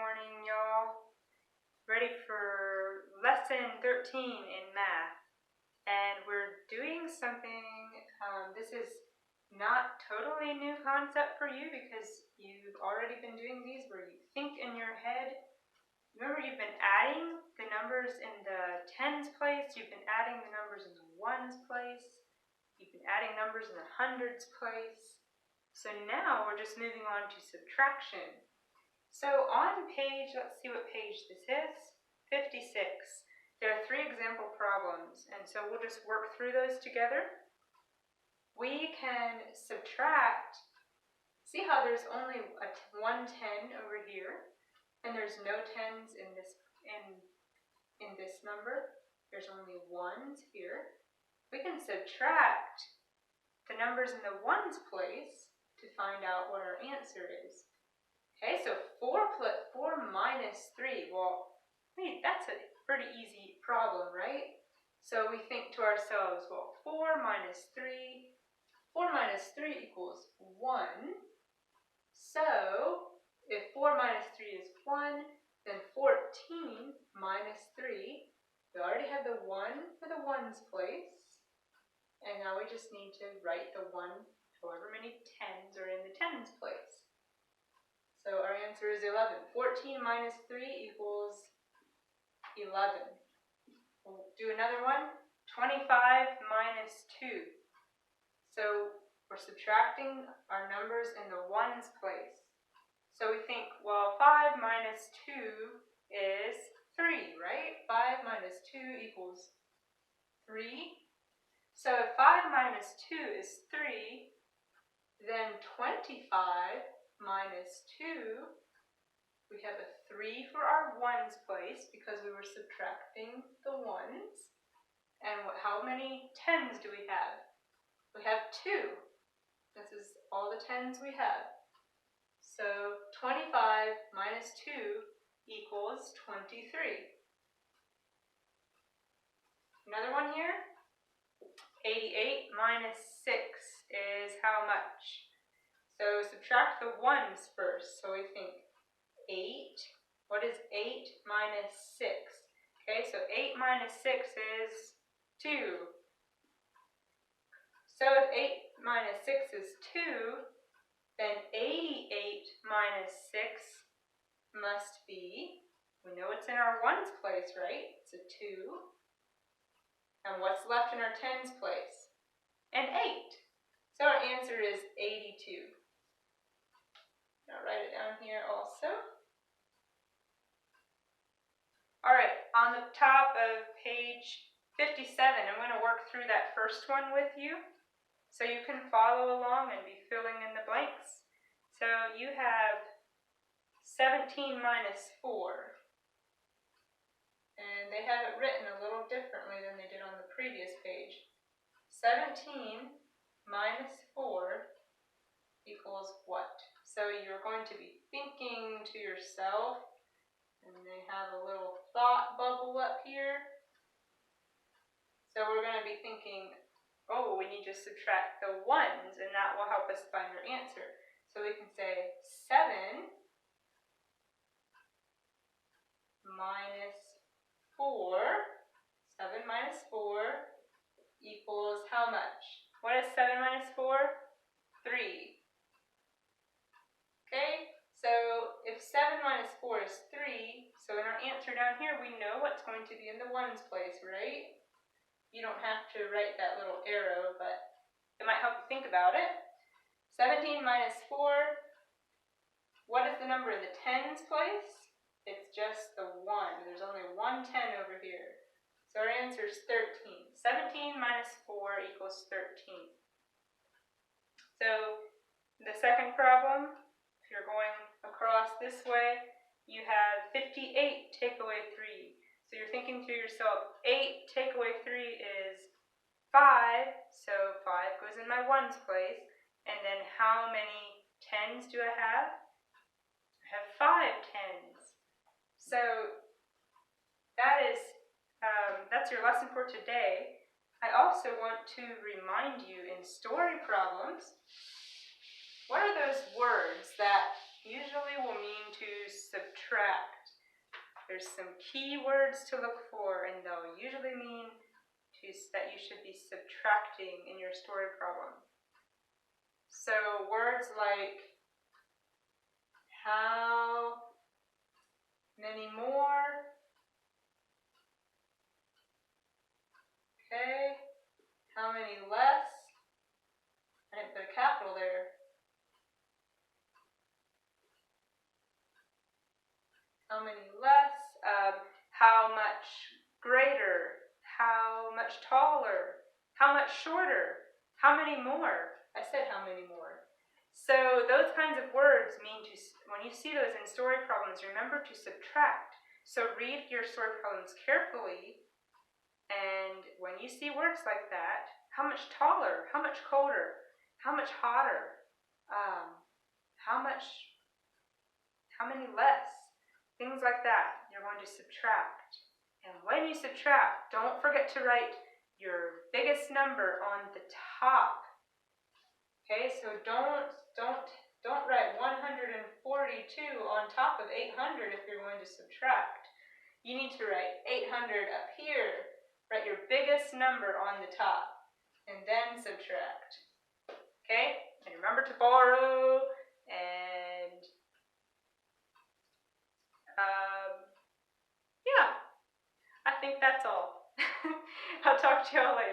morning, y'all. Ready for lesson 13 in math. And we're doing something, this is not totally a new concept for you because you've already been doing these where you think in your head. Remember, you've been adding the numbers in the tens place, you've been adding the numbers in the ones place, you've been adding numbers in the hundreds place. So now we're just moving on to subtraction. So on page, let's see what page this is, 56. There are 3 example problems, and so we'll just work through those together. We can subtract, see how there's only one 10 over here, and there's no 10s in this number. There's only 1s here. We can subtract the numbers in the ones place to find out what our answer is. Okay, so 4 minus 3, well, hey, that's a pretty easy problem, right? So we think to ourselves, well, 4 minus 3 equals 1. So if 4 minus 3 is 1, then 14 minus 3, we already have the 1 for the ones place, and now we just need to write the 1 however many 10s are in the tens place. So our answer is 11. 14 minus 3 equals 11. We'll do another one. 25 minus 2. So we're subtracting our numbers in the ones place. So we think, well, 5 minus 2 is 3, right? 5 minus 2 equals 3. So if 5 minus 2 is 3, then 25 minus 2, we have a 3 for our ones place because we were subtracting the ones. And how many 10s do we have? We have 2. This is all the 10s we have. So 25 minus 2 equals 23. Another one here. 88 minus 6 is how much? So subtract the ones first. So we think 8. What is 8 minus 6? Okay, so 8 minus 6 is 2. So if 8 minus 6 is 2, then 88 minus 6 must be, we know it's in our ones place, right? It's a 2. And what's left in our tens place? An 8. So our answer is 82. I'll write it down here also. All right, on the top of page 57, I'm going to work through that first one with you so you can follow along and be filling in the blanks. So you have 17 minus 4. And they have it written a little differently than they did on the previous page. 17 minus 4 equals what? So you're going to be thinking to yourself, and they have a little thought bubble up here. So we're going to be thinking, oh, we need to subtract the ones, and that will help us find our answer. So we can say 7 minus 4, 7 minus 4 equals how much? What is 7 minus 4? 3. Okay, so if 7 minus 4 is 3, so in our answer down here, we know what's going to be in the ones place, right? You don't have to write that little arrow, but it might help you think about it. 17 minus 4, what is the number in the tens place? It's just the 1. There's only one 10 over here. So our answer is 13. 17 minus 4 equals 13. So the second problem, if you're going across this way, you have 58 take away 3. So you're thinking to yourself, 8 take away 3 is 5, so 5 goes in my ones place. And then how many 10s do I have? I have 5 10s. So that's your lesson for today. I also want to remind you in story problems, what are those words that usually will mean to subtract subtract. There's some key words to look for, and they'll usually mean that you should be subtracting in your story problem. So words like how many more, okay, how many less, I didn't put a capital there. How many less, how much greater, how much taller, how much shorter, how many more. I said how many more. So those kinds of words mean to, when you see those in story problems, remember to subtract. So read your story problems carefully, and when you see words like that, how much taller, how much colder, how much hotter, how many less, things like that, you're going to subtract. And when you subtract, don't forget to write your biggest number on the top. Okay, so don't write 142 on top of 800 if you're going to subtract. You need to write 800 up here, write your biggest number on the top, and then subtract. Okay, and remember to borrow, and yeah, I think that's all. I'll talk to y'all later.